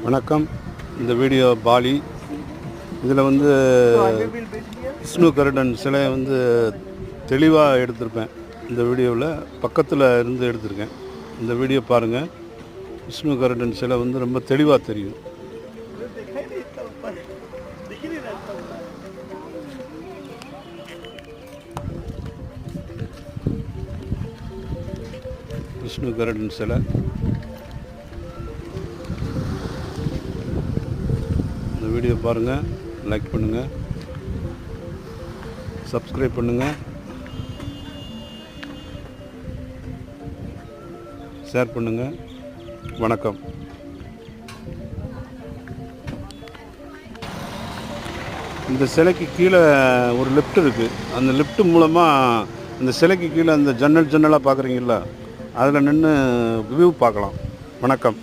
வணக்கம். இந்த video poly. இதில் வந்து விஷ்ணு கருடன் சிலையை வந்து தெளிவாக எடுத்திருப்பேன். இந்த வீடியோவில் பக்கத்தில் இருந்து எடுத்திருக்கேன். இந்த வீடியோ பாருங்கள். விஷ்ணு கருடன் சிலை வந்து ரொம்ப தெளிவாக தெரியும். விஷ்ணு கருடன் சிலை இந்த வீடியோ பாருங்கள், லைக் பண்ணுங்கள், சப்ஸ்கிரைப் பண்ணுங்கள், ஷேர் பண்ணுங்கள். வணக்கம். இந்த சிலைக்கு கீழே ஒரு லிஃப்ட் இருக்குது. அந்த லிஃப்ட் மூலமாக அந்த சிலைக்கு கீழே அந்த ஜன்னலாக பார்க்குறீங்களா, அதில் நின்று வியூ பார்க்கலாம். வணக்கம்.